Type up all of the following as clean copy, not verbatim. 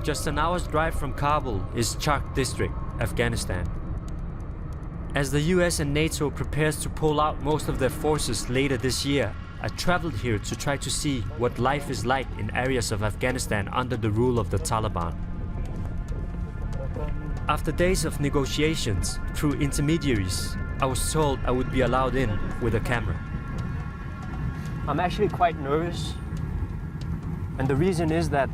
Just an hour's drive from Kabul is Chark district, Afghanistan. As the US and NATO prepares to pull out most of their forces later this year, I traveled here to try to see what life is like in areas of Afghanistan under the rule of the Taliban. After days of negotiations through intermediaries, I was told I would be allowed in with a camera. I'm actually quite nervous, and the reason is that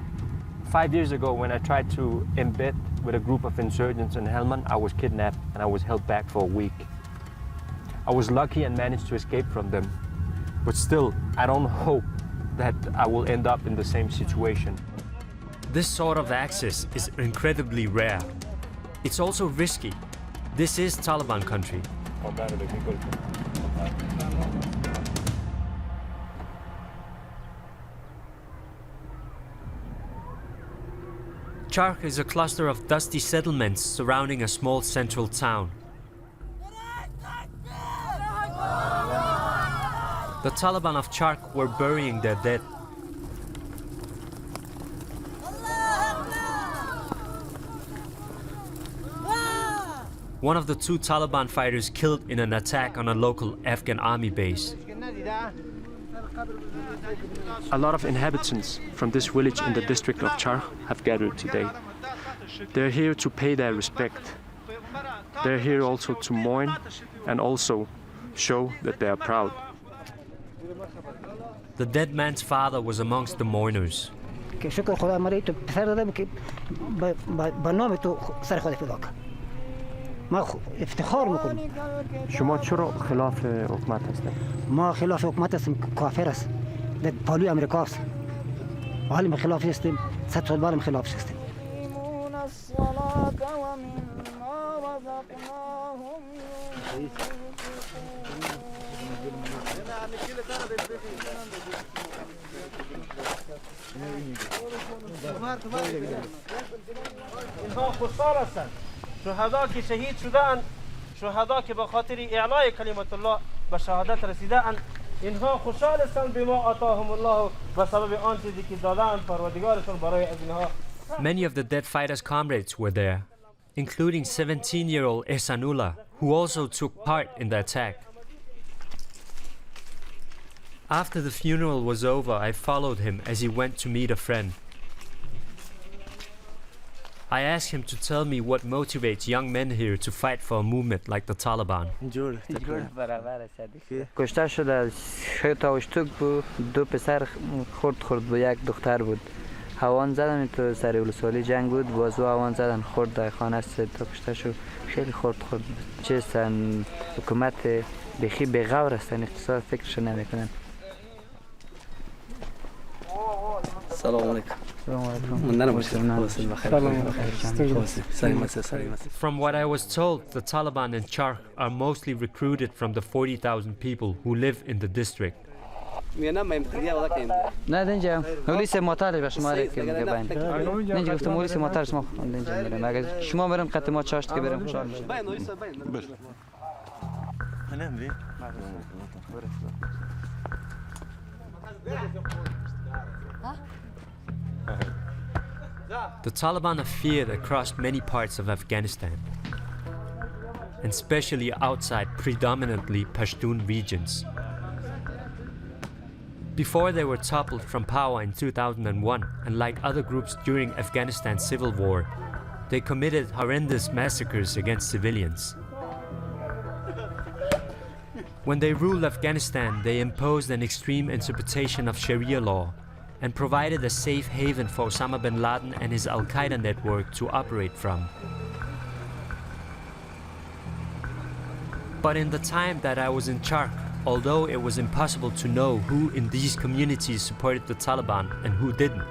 5 years ago, when I tried to embed with a group of insurgents in Helmand, I was kidnapped and I was held back for a week. I was lucky and managed to escape from them, but still, I don't hope that I will end up in the same situation. This sort of access is incredibly rare. It's also risky. This is Taliban country. Chark is a cluster of dusty settlements surrounding a small central town. The Taliban of Chark were burying their dead. One of the 2 Taliban fighters killed in an attack on a local Afghan army base. A lot of inhabitants from this village in the district of Chark have gathered today. They're here to pay their respect. They're here also to mourn and also show that they are proud. The dead man's father was amongst the mourners. شما چرا خلاف حکومت هستید؟ ما خلاف حکومت هستیم، کافر است. در پالوی امریکا است. حالی ما خلاف هستیم، 100 سال بعد خلاف هستیم. اینها خوشحال هستند. شهدا که شهید شده‌اند، شهدا که به خاطر اعلای کلمت الله به شهادت رسیده‌اند، اینها خوشحال هستند بما آتاهم الله به سبب آن چیزی که دادند پروردگارشون برای از اینها. Many of the dead fighters' comrades were there, including 17-year-old Ehsanullah, who also took part in the attack. After the funeral was over, I followed him as he went to meet a friend. I asked him to tell me what motivates young men here to fight for a movement like the Taliban. کشته شده 6 تا اشتوک بود، 2 پسر خورد بود، 1 دختر بود. هوان زدن تو سر ولسوالی جنگ بود، بازو هوان زدن خورد در خانه 3 تا کشته شد، خیلی خورد چه هستن حکومت بخی بغور هستن، اقتصاد فکرش نمیکنن. سلام علیکم. From what I was told, the Taliban in Chark are mostly recruited from the 40,000 people who live in the district. نه اینجا پلیس موتر به شما رسید که باین. اینجا گفتم پلیس موتر شما اینجا میرم. اگه شما برم قطع ما چاشت که برم خوشحال میشم. The Taliban are feared across many parts of Afghanistan, and especially outside predominantly Pashtun regions. Before they were toppled from power in 2001, and like other groups during Afghanistan's civil war, they committed horrendous massacres against civilians. When they ruled Afghanistan, they imposed an extreme interpretation of Sharia law and provided a safe haven for Osama bin Laden and his Al-Qaeda network to operate from. But in the time that I was in Chark, although it was impossible to know who in these communities supported the Taliban and who didn't,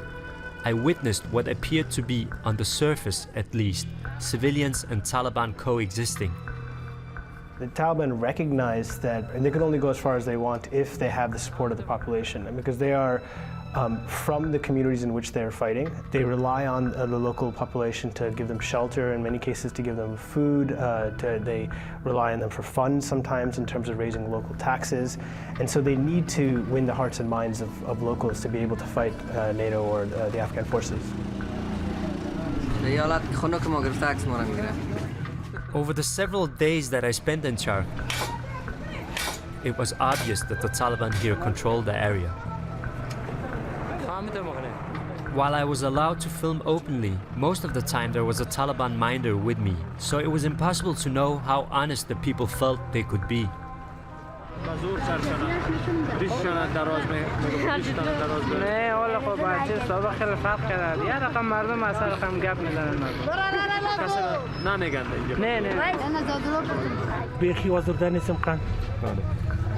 I witnessed what appeared to be, on the surface at least, civilians and Taliban coexisting. The Taliban recognize that they can only go as far as they want if they have the support of the population, and because they are from the communities in which they're fighting. They rely on the local population to give them shelter, in many cases to give them food. They rely on them for funds sometimes in terms of raising local taxes. And so they need to win the hearts and minds of locals to be able to fight NATO or the Afghan forces. Over the several days that I spent in Chark, it was obvious that the Taliban here controlled the area. While I was allowed to film openly, most of the time there was a Taliban minder with me, so it was impossible to know how honest the people felt they could be.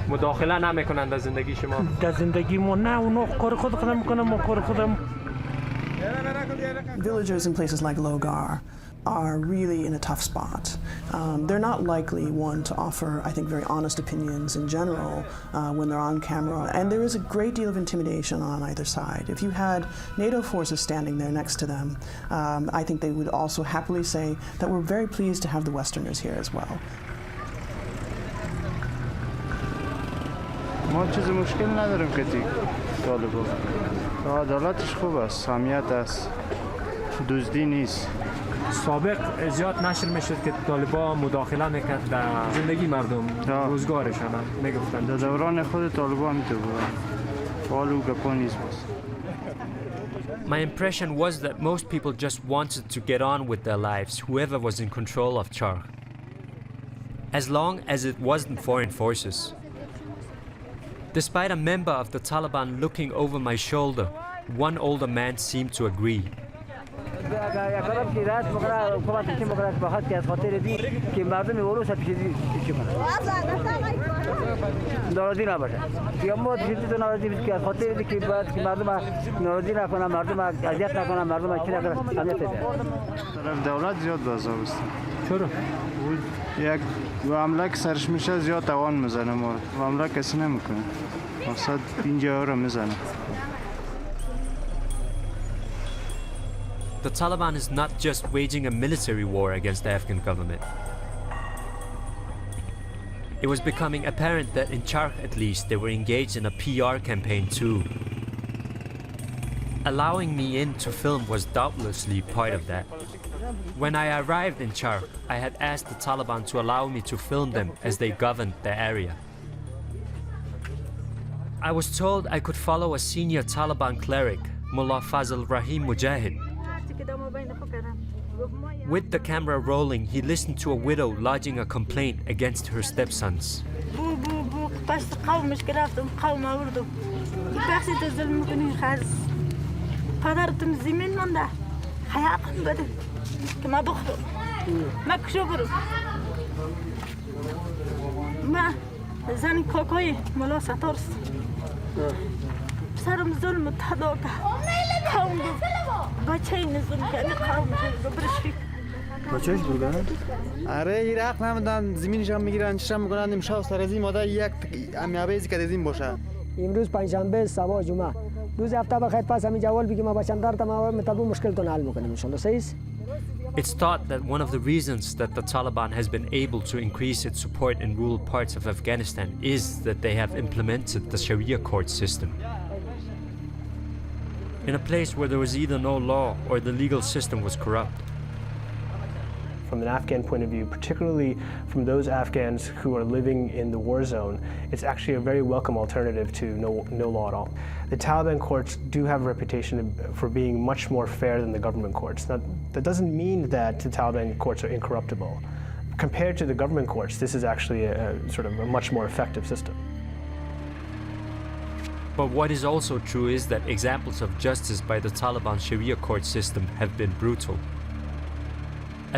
مداخله نمیکنند در زندگی شما؟ در زندگی ما نه، اونا کار خود خودم میکنم، ما کار خودم. Villagers in places like Logar are really in a tough spot. They're not likely one to offer, I think, very honest opinions in general when they're on camera, and there is a great deal of intimidation on either side. If you had NATO forces standing there next to them, I think they would also happily say that we're very pleased to have the Westerners here as well. ما چیز مشکل نداریم که طالبان عدالتش خوب است، سمیت است، دزدی نیست. سابق زیاد نشر میشد که طالبان مداخله میکرد در زندگی مردم، روزگارشان میگفتن. در دوران خود طالبان میتو بود. حال او گپا نیست بس. My impression was that most people just wanted to get on with their lives, whoever was in control of Chark, as long as it wasn't foreign forces. Despite a member of the Taliban looking over my shoulder, one older man seemed to agree. دولت زیاد بازار است. چرا؟ یک حمله که سرش میشه زیاد توان میزنه ما رو. حمله کسی نمیکنه. مقصد اینجا رو میزنه. The Taliban is not just waging a military war against the Afghan government. It was becoming apparent that in Chark at least they were engaged in a PR campaign too. Allowing me in to film was doubtlessly part of that. When I arrived in Chark, I had asked the Taliban to allow me to film them as they governed the area. I was told I could follow a senior Taliban cleric, Mullah Fazl Rahim Mujahid. With the camera rolling, he listened to a widow lodging a complaint against her stepsons. بچه‌ش بودن؟ آره ایرق نمیدن زمینش هم میگیرن چشم میکنن امشب سر از این مادر یک امیابیزی که از این باشه. امروز پنجشنبه سبا جمعه روز هفته بخیر پس همین جوال بگیم ما بچندار تمام مطابق مشکلتون حل میکنیم ان شاء الله. صحیح. It's thought that one of the reasons that the Taliban has been able to increase its support in rural parts of Afghanistan is that they have implemented the Sharia court system. In a place where there was either no law or the legal system was corrupt. From an Afghan point of view, particularly from those Afghans who are living in the war zone, it's actually a very welcome alternative to no law at all. The Taliban courts do have a reputation for being much more fair than the government courts. Now, that doesn't mean that the Taliban courts are incorruptible. Compared to the government courts, this is actually a sort of a much more effective system. But what is also true is that examples of justice by the Taliban Sharia court system have been brutal.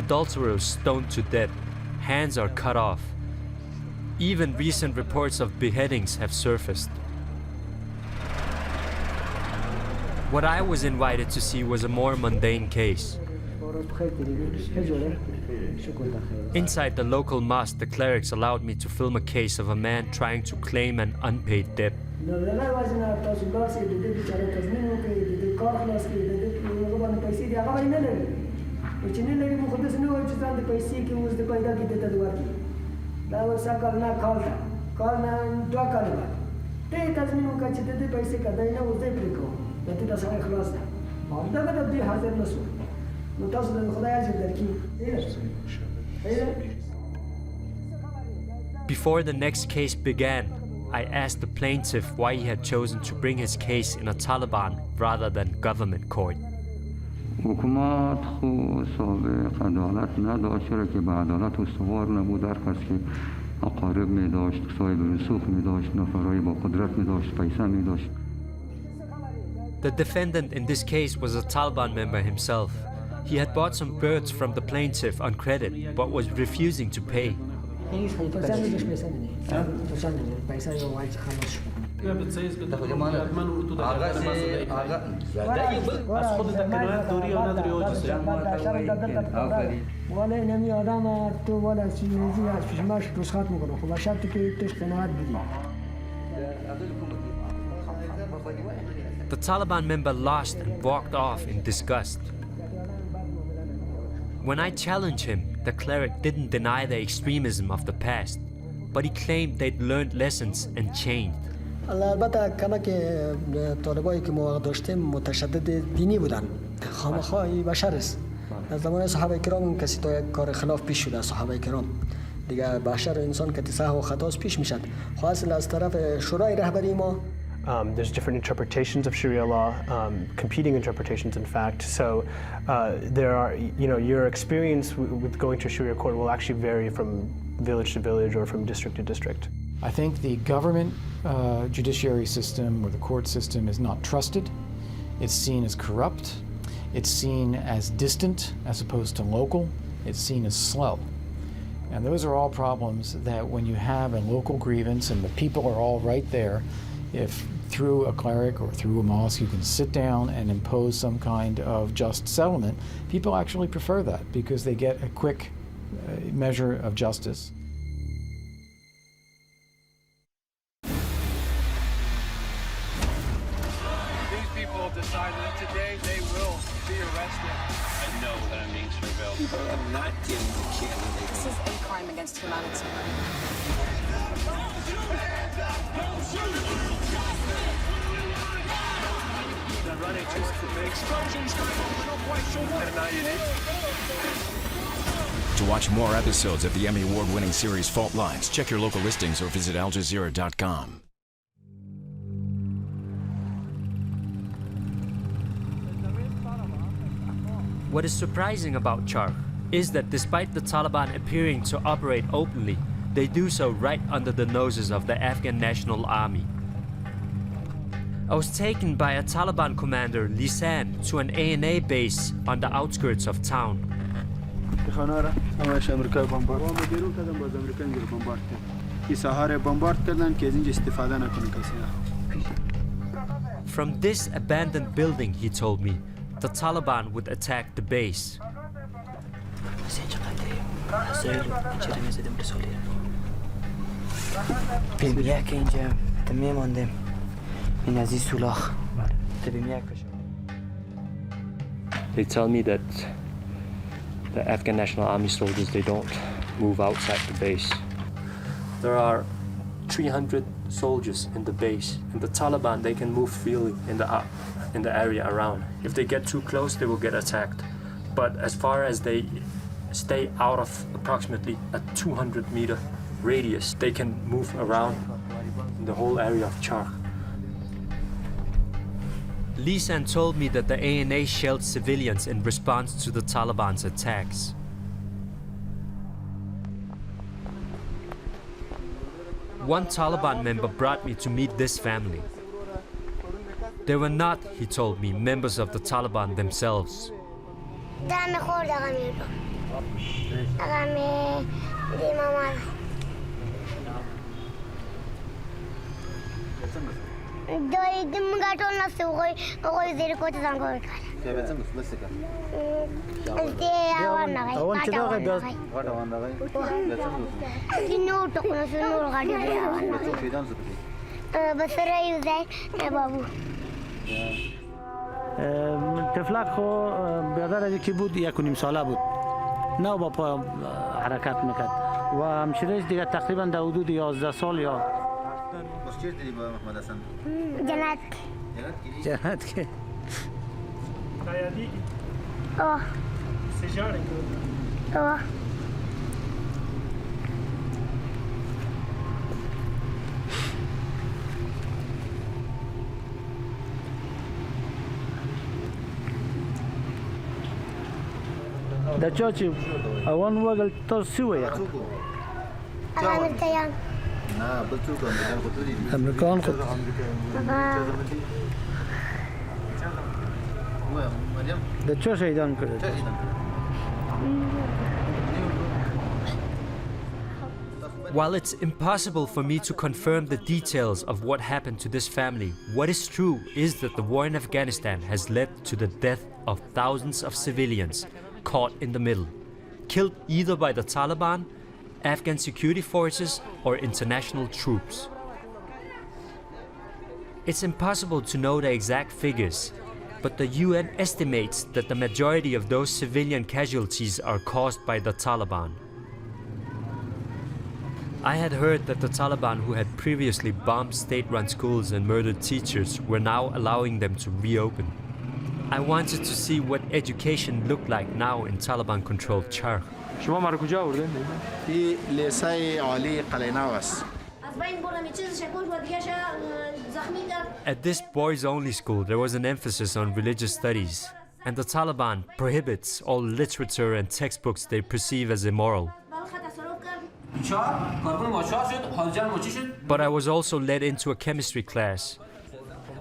Adulterers stoned to death, hands are cut off. Even recent reports of beheadings have surfaced. What I was invited to see was a more mundane case. Inside the local mosque, the clerics allowed me to film a case of a man trying to claim an unpaid debt. Before the next case began, I asked the plaintiff why he had chosen to bring his case in a Taliban rather than government court. حکومت خو سابق عدالت نداشت، چرا که به عدالت استوار نبود. هر کس که اقارب می داشت، صاحب رسوخ می داشت، نفرای با قدرت می داشت، پیسه می داشت. The defendant in this case was a Taliban member himself. He had bought some birds from the plaintiff on credit, but was refusing to pay. The Taliban member lost and walked off in disgust. When I challenged him, the cleric didn't deny the extremism of the past, but he claimed they'd learned lessons and changed. البته کمک طالبایی که ما داشتیم متشدد دینی بودن. خامخایی بشر است. از زمان صحابه کرام کسی تا یک کار خلاف پیش شده صحابه کرام. دیگه بشر انسان که سهو و خطاست پیش میشد. خاص از طرف شورای رهبری ما There's different interpretations of Sharia law, competing interpretations, in fact. So there are, your experience with going to Sharia court will actually vary from village to village or from district to district. I think the government judiciary system or the court system is not trusted. It's seen as corrupt. It's seen as distant as opposed to local. It's seen as slow. And those are all problems that when you have a local grievance and the people are all right there, if through a cleric or through a mosque you can sit down and impose some kind of just settlement, people actually prefer that because they get a quick measure of justice. These people have decided that today they will be arrested. I know that I'm being surveilled. People are not getting the candidate. This is a crime against humanity. To watch more episodes of the Emmy Award-winning series Fault Lines, check your local listings or visit aljazeera.com. What is surprising about Chark is that despite the Taliban appearing to operate openly, they do so right under the noses of the Afghan National Army. I was taken by a Taliban commander, Lisan, to an ANA base on the outskirts of town. From this abandoned building, he told me, the Taliban would attack the base. They tell me that the Afghan National Army soldiers, they don't move outside the base. There are 300 soldiers in the base, and the Taliban, they can move freely in the area around. If they get too close, they will get attacked. But as far as they stay out of approximately a 200-meter radius, they can move around in the whole area of Chark. Lisan told me that the ANA shelled civilians in response to the Taliban's attacks. One Taliban member brought me to meet this family. They were not, he told me, members of the Taliban themselves. تفلک خو برادر از کی بود 1.5 ساله بود نه با پا حرکت میکرد و همشیرش دیگه تقریبا در حدود 11 سال یا جنت که The church, I want to work to see it. American. The church I don't. While it's impossible for me to confirm the details of what happened to this family, what is true is that the war in Afghanistan has led to the death of thousands of civilians caught in the middle, killed either by the Taliban, Afghan security forces, or international troops. It's impossible to know the exact figures, but the UN estimates that the majority of those civilian casualties are caused by the Taliban. I had heard that the Taliban, who had previously bombed state-run schools and murdered teachers, were now allowing them to reopen. I wanted to see what education looked like now in Taliban-controlled Chark. شما ما رو کجا آوردین؟ این لیسه عالی قلعه‌نو است. At this boys-only school, there was an emphasis on religious studies, and the Taliban prohibits all literature and textbooks they perceive as immoral. But I was also led into a chemistry class,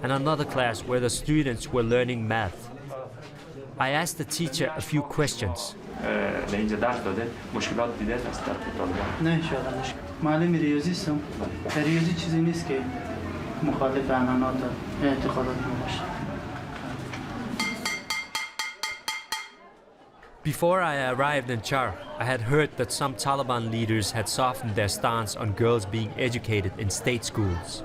and another class where the students were learning math. I asked the teacher a few questions. نه انشاءالله مشکل. معلم ریاضی هستم. ریاضی چیزی نیست که مخالف عنعنات اعتقادات ما باشه. Before I arrived in Char, I had heard that some Taliban leaders had softened their stance on girls being educated in state schools.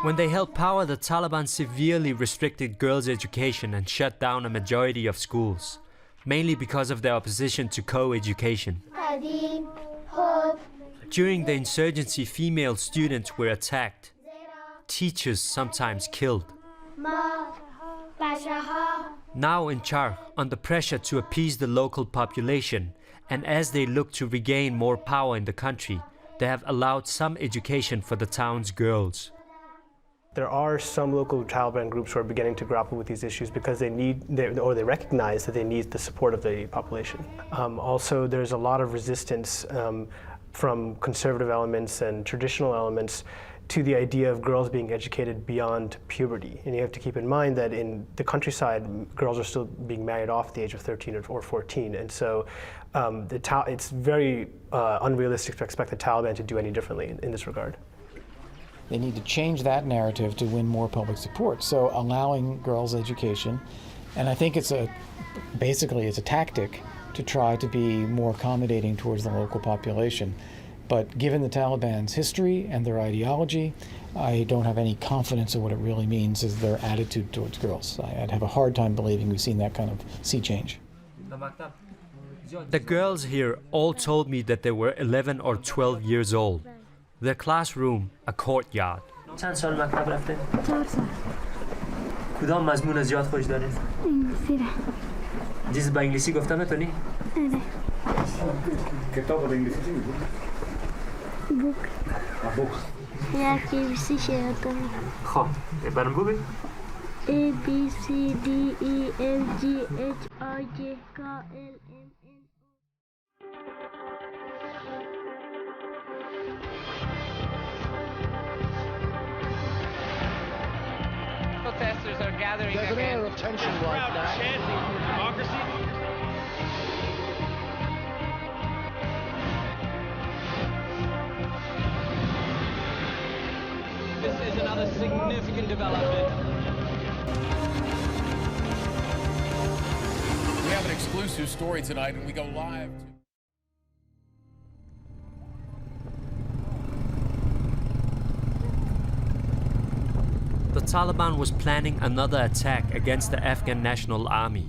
When they held power, the Taliban severely restricted girls' education and shut down a majority of schools, mainly because of their opposition to co-education. During the insurgency, female students were attacked, teachers sometimes killed. Now in Char, under pressure to appease the local population, and as they look to regain more power in the country, they have allowed some education for the town's girls. There are some local Taliban groups who are beginning to grapple with these issues because they recognize that they need the support of the population. Also, there's a lot of resistance from conservative elements and traditional elements to the idea of girls being educated beyond puberty. And you have to keep in mind that in the countryside, girls are still being married off at the age of 13 or 14. And so it's very unrealistic to expect the Taliban to do any differently in this regard. They need to change that narrative to win more public support. So allowing girls education, and I think basically it's a tactic to try to be more accommodating towards the local population. But given the Taliban's history and their ideology, I don't have any confidence in what it really means is their attitude towards girls. I'd have a hard time believing we've seen that kind of sea change. The girls here all told me that they were 11 or 12 years old. Their classroom, a courtyard. چند سال مکتب رفته؟ 4 سال. کدام مضمون زیاد خوش دارید؟ انگلیسی. چیز با انگلیسی گفتن میتونی؟ آره. کتاب با انگلیسی چی میگی؟ بوک. بوک. یک انگلیسی شعر کنم. خب، برام بگو. A B C D E F G H I J K L M N Protesters are gathering There's an air of tension right now. chanting for democracy. This is another significant development. We have an exclusive story tonight, and we go live to... The Taliban was planning another attack against the Afghan National Army.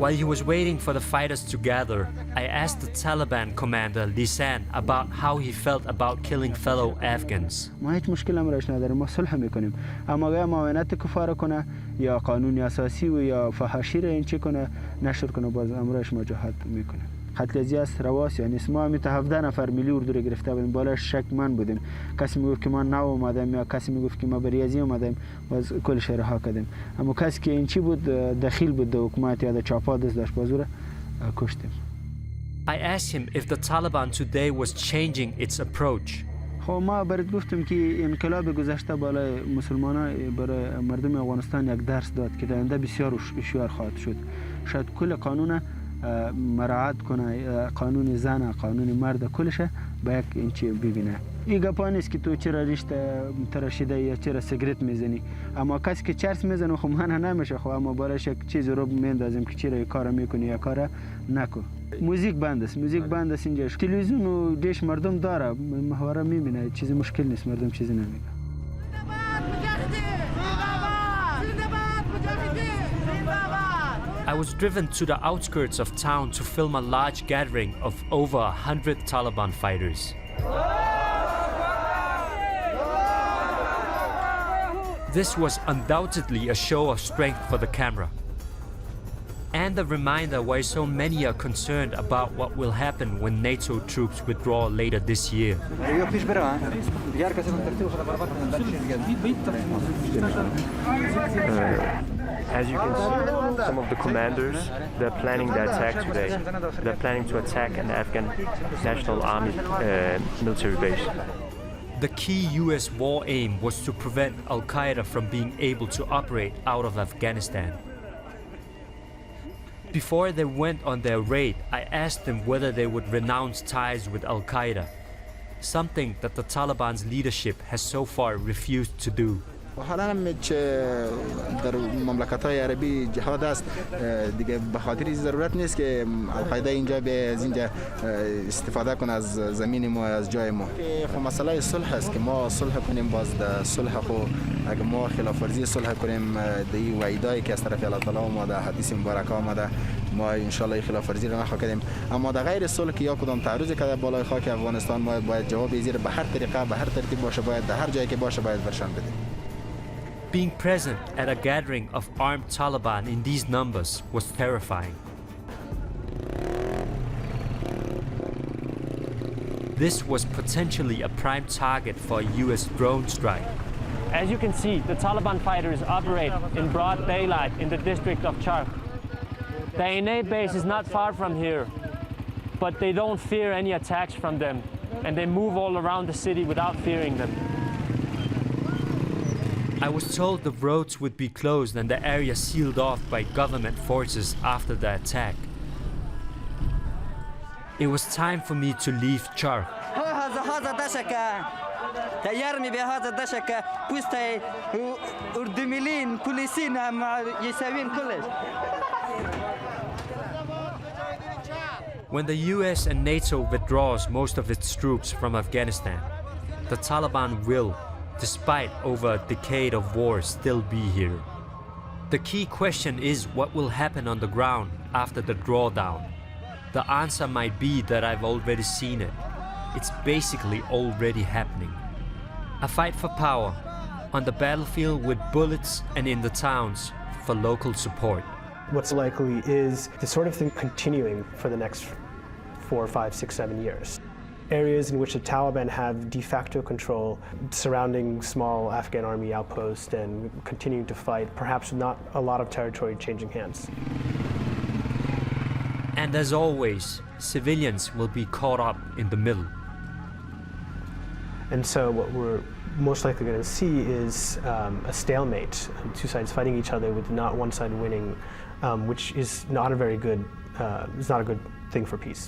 While he was waiting for the fighters to gather, I asked the Taliban commander Lisan about how he felt about killing fellow Afghans. ما هیچ مشکل هم راش نداره، ما صلح میکنیم، اما اگر معاونت کفار کنه یا قانون اساسی و یا فحاشی را این چی کنه نشر کنه باز امرش مجاهد میکنه. قتل است رواست، یعنی ما هم 17 نفر ملی اردو رو گرفته بودیم، بالاش شک من بودیم، کسی میگفت که ما نو اومدیم یا کسی میگفت که ما بریازی اومدیم، باز کلش رها کردیم، اما کسی که این چی بود دخیل بود در حکومت یا در چاپا دست داشت باز رو کشتیم. I asked him if the Taliban today was changing its approach. خب ما برات گفتم که انقلاب گذشته بالای مسلمانان برای مردم افغانستان یک درس داد که در آینده بسیار هوشیار خواهد شد. شاید کل قانون مراعات کنه، قانون زن، قانون مرد، کلش به یک اینچه ببینه. این گپا نیست که تو چرا ریشت تراشیده یا چرا سیگرت میزنی، اما کسی که چرس میزنه خب من نمیشه، خب اما بالاش یک چیز رو میندازیم که چرا کار میکنی یا کار نکو. موزیک بند است، موزیک بند است اینجا. تلویزیون و دیش مردم داره، محوره میبینه، چیز مشکل نیست، مردم چیزی نمیگه. I was driven to the outskirts of town to film a large gathering of over 100 Taliban fighters. This was undoubtedly a show of strength for the camera, and a reminder why so many are concerned about what will happen when NATO troops withdraw later this year. As you can see, some of the commanders, they're planning the attack today. They're planning to attack an Afghan National Army military base. The key US war aim was to prevent Al-Qaeda from being able to operate out of Afghanistan. Before they went on their raid, I asked them whether they would renounce ties with Al-Qaeda, something that the Taliban's leadership has so far refused to do. حالا هم که در مملکت‌های عربی جهاد است دیگه به خاطر ضرورت نیست که القاعده اینجا به از اینجا استفاده کنه از زمین ما از جای ما. خب مسئله صلح است که ما صلح کنیم، باز در صلح خو اگه ما خلاف ورزی صلح کنیم دی وعیدایی که از طرف الله تعالی ما در حدیث مبارک آمده ما ان شاء الله خلاف ورزی را نخواهیم، اما در غیر صلح که یا کدام تعرض کرده بالای خاک افغانستان ما باید جواب زیر به هر طریقه به هر ترتیب باشه، باید در هر جایی که باشه باید ورشان بدیم. Being present at a gathering of armed Taliban in these numbers was terrifying. This was potentially a prime target for a US drone strike. As you can see, the Taliban fighters operate in broad daylight in the district of Chark. The NA base is not far from here, but they don't fear any attacks from them, and they move all around the city without fearing them. I was told the roads would be closed and the area sealed off by government forces after the attack. It was time for me to leave Chark. When the US and NATO withdraws most of its troops from Afghanistan, the Taliban will, despite over a decade of war, still be here. The key question is what will happen on the ground after the drawdown. The answer might be that I've already seen it. It's basically already happening. A fight for power, on the battlefield with bullets and in the towns for local support. What's likely is the sort of thing continuing for the next 4, 5, 6, 7 years. Areas in which the Taliban have de facto control surrounding small Afghan army outposts and continuing to fight, perhaps not a lot of territory changing hands. And as always, civilians will be caught up in the middle. And so what we're most likely going to see is a stalemate, two sides fighting each other with not one side winning, which is not a very good, is not a good thing for peace.